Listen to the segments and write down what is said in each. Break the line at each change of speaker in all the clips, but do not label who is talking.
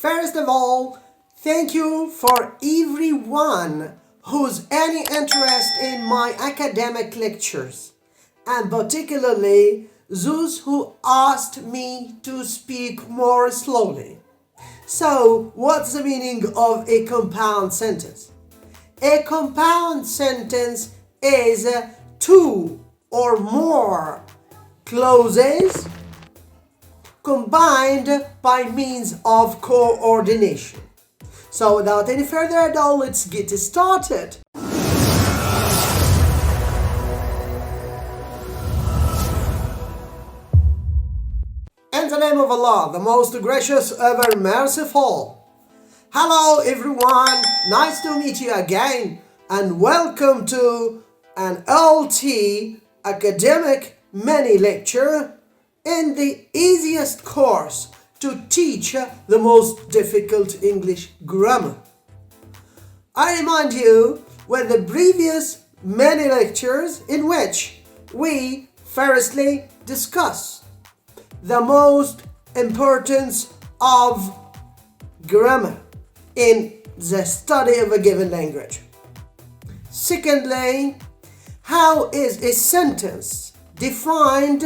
First of all, thank you for everyone who's any interest in my academic lectures, and particularly those who asked me to speak more slowly. So, what's the meaning of a compound sentence? A compound sentence is two or more clauses combined by means of coordination. So without any further ado, let's get started. In the name of Allah, the most gracious, ever merciful. Hello everyone, nice to meet you again and welcome to an LT academic mini lecture in the easiest course to teach the most difficult English grammar. I remind you with the previous many lectures in which we firstly discuss the most importance of grammar in the study of a given language. Secondly, how is a sentence defined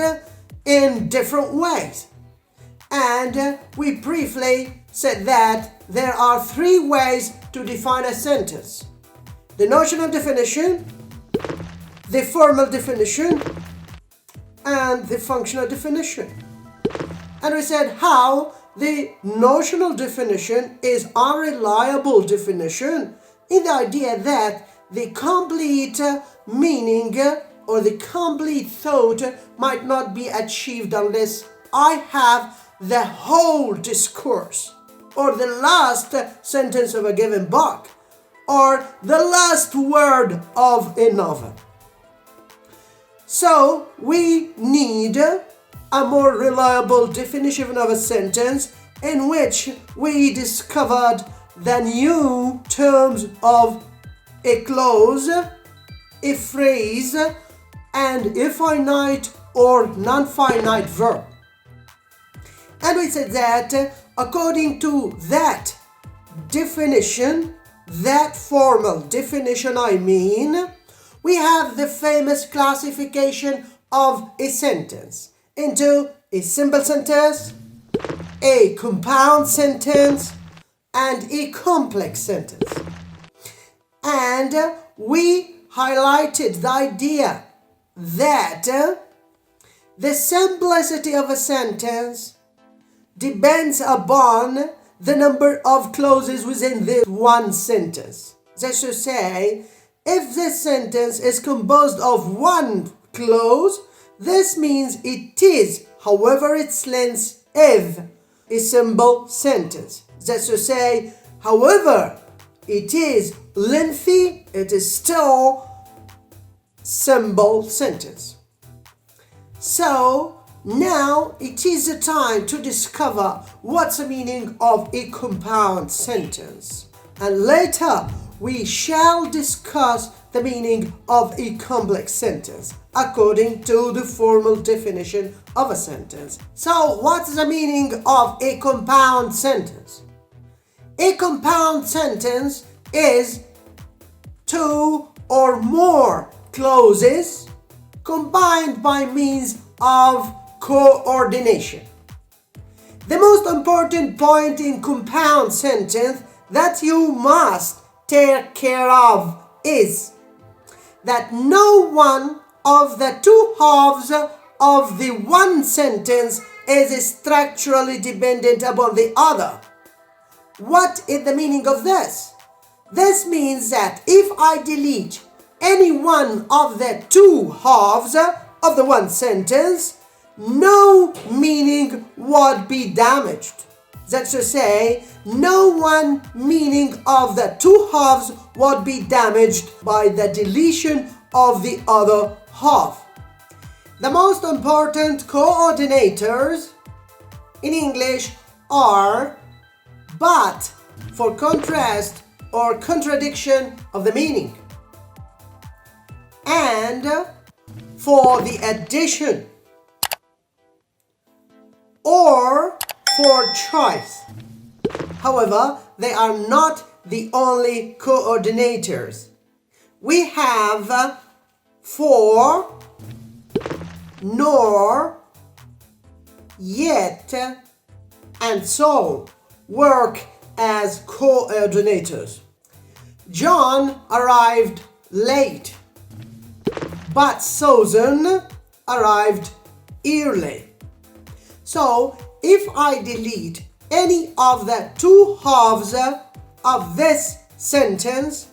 in different ways? And we briefly said that there are three ways to define a sentence: the notional definition, the formal definition, and the functional definition. And we said how the notional definition is unreliable definition in the idea that the complete meaning or the complete thought might not be achieved unless I have the whole discourse or the last sentence of a given book or the last word of a novel. So we need a more reliable definition of a sentence in which we discovered the new terms of a clause, a phrase, and a finite or non-finite verb. And we said that according to that definition, that formal definition we have the famous classification of a sentence into a simple sentence, a compound sentence, and a complex sentence. And we highlighted the idea that the simplicity of a sentence depends upon the number of clauses within the one sentence. That's to say, if this sentence is composed of one clause, this means it is, however its length is, a simple sentence. That's to say, however it is lengthy, it is still simple sentence. So now it is the time to discover what's the meaning of a compound sentence, and later we shall discuss the meaning of a complex sentence according to the formal definition of a sentence. So what's the meaning of a compound sentence? A compound sentence is two or more clauses combined by means of coordination. The most important point in compound sentence that you must take care of is that no one of the two halves of the one sentence is structurally dependent upon the other. What is the meaning of this? This means that if I delete any one of the two halves of the one sentence, no meaning would be damaged. That's to say, no one meaning of the two halves would be damaged by the deletion of the other half. The most important coordinators in English are but for contrast or contradiction of the meaning, and for the addition or for choice. However, they are not the only coordinators. We have for, nor, yet, and so work as coordinators. John arrived late, but Susan arrived early. So if I delete any of the two halves of this sentence,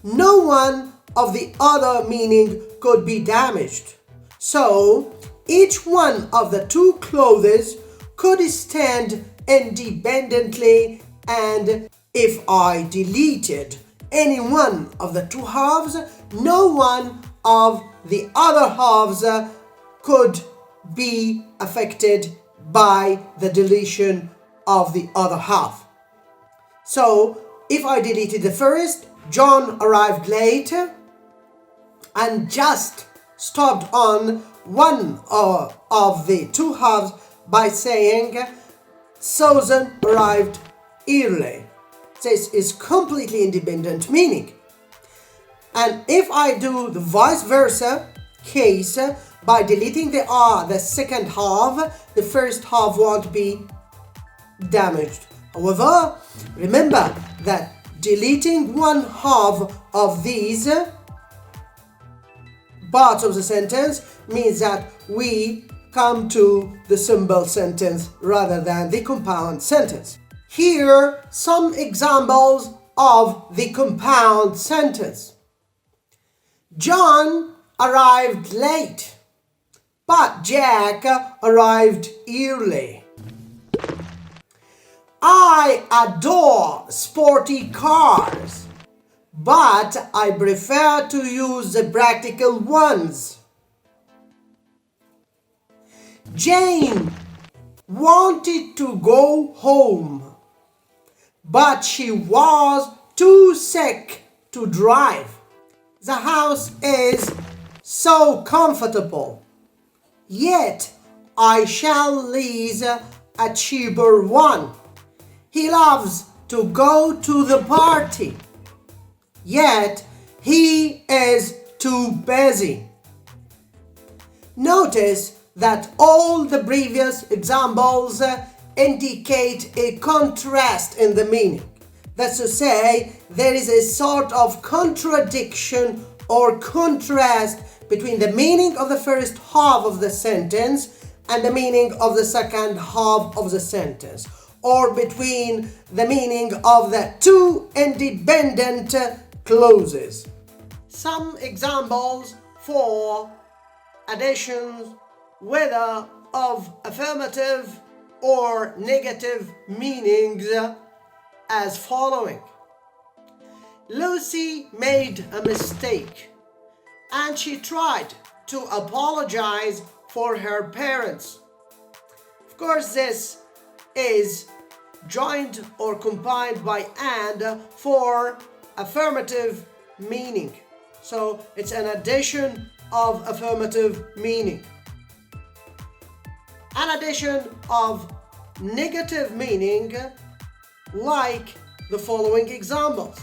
no one of the other meaning could be damaged. So each one of the two clauses could stand independently, and if I deleted any one of the two halves, no one of the other halves could be affected by the deletion of the other half. So if I deleted the first, John arrived late, and just stopped on one of the two halves by saying Susan arrived early. This is completely independent meaning. And if I do the vice versa case, by deleting the second half, the first half won't be damaged. However, remember that deleting one half of these parts of the sentence means that we come to the simple sentence rather than the compound sentence. Here, some examples of the compound sentence. John arrived late, but Jack arrived early. I adore sporty cars, but I prefer to use the practical ones. Jane wanted to go home, but she was too sick to drive. The house is so comfortable, yet I shall lease a cheaper one. He loves to go to the party, yet he is too busy. Notice that all the previous examples indicate a contrast in the meaning. That's to say, there is a sort of contradiction or contrast between the meaning of the first half of the sentence and the meaning of the second half of the sentence, or between the meaning of the two independent clauses. Some examples for additions, whether of affirmative or negative meanings, as following. Lucy made a mistake and she tried to apologize for her parents. Of course, this is joined or combined by and for affirmative meaning. So it's an addition of affirmative meaning. An addition of negative meaning, like the following examples.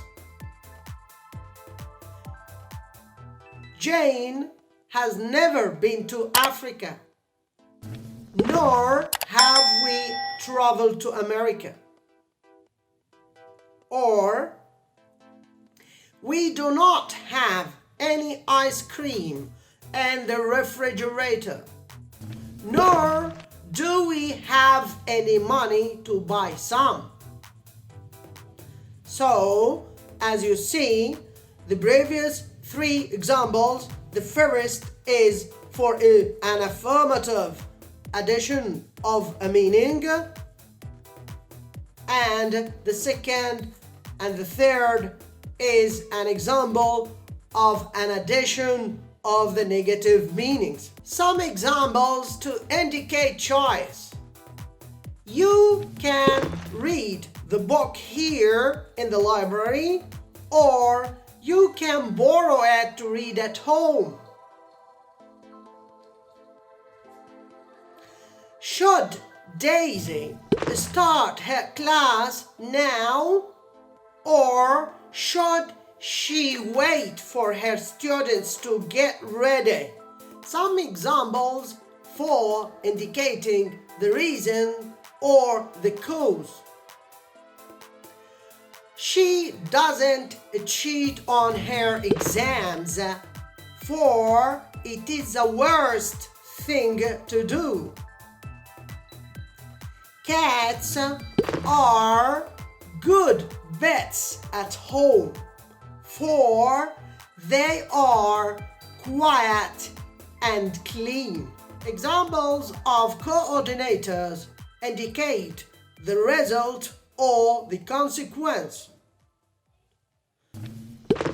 Jane has never been to Africa, nor have we traveled to America. Or, we do not have any ice cream in the refrigerator, nor do we have any money to buy some. So, as you see, the previous three examples, the first is for an affirmative addition of a meaning, and the second and the third is an example of an addition of the negative meanings. Some examples to indicate choice. You can read the book here in the library, or you can borrow it to read at home. Should Daisy start her class now, or should she wait for her students to get ready? Some examples for indicating the reason or the cause. She doesn't cheat on her exams, for it is the worst thing to do. Cats are good pets at home, for they are quiet and clean. Examples of coordinators indicate the result or the consequence.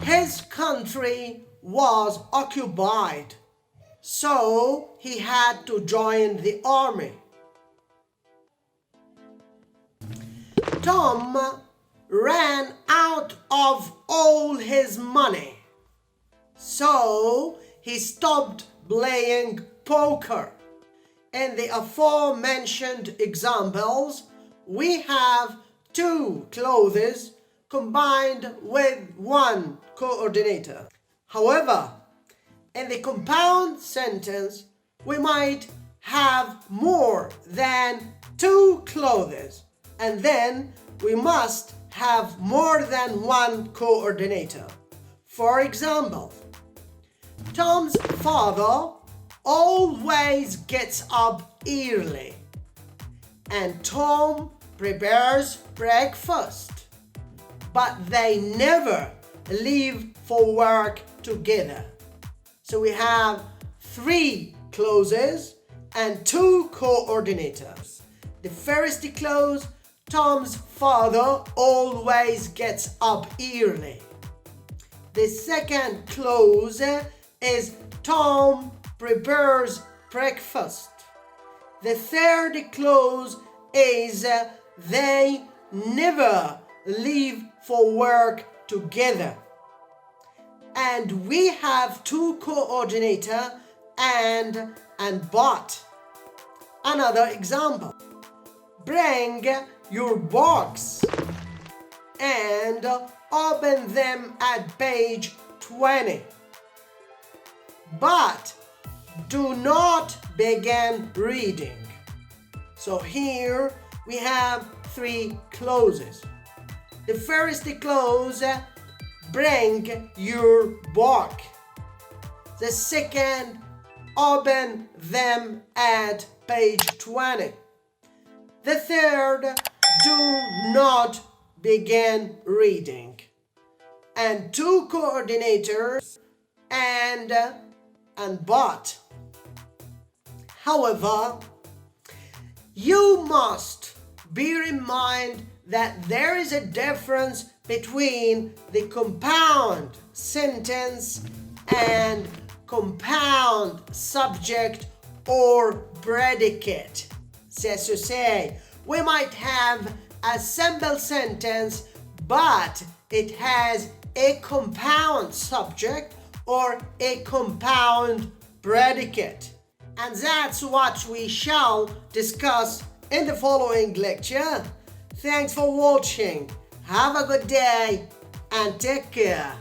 His country was occupied, so he had to join the army. Tom ran out of all his money, so he stopped playing poker. In the aforementioned examples, we have two clauses combined with one coordinator. However, in the compound sentence, we might have more than two clauses, and then we must have more than one coordinator. For example, Tom's father always gets up early, and Tom prepares breakfast, but they never leave for work together. So we have three clauses and two coordinators. The first clause, Tom's father always gets up early. The second clause is Tom prepares breakfast. The third clause is they never leave for work together. And we have two coordinator and but. Another example. Bring your books and open them at page 20. But do not begin reading. So here we have three clauses. The first clause, bring your book. The second, open them at page 20. The third, do not begin reading. And two coordinators and but. However, you must bear in mind that there is a difference between the compound sentence and compound subject or predicate. That's to say, we might have a simple sentence, but it has a compound subject or a compound predicate. And that's what we shall discuss in the following lecture. Thanks for watching. Have a good day and take care.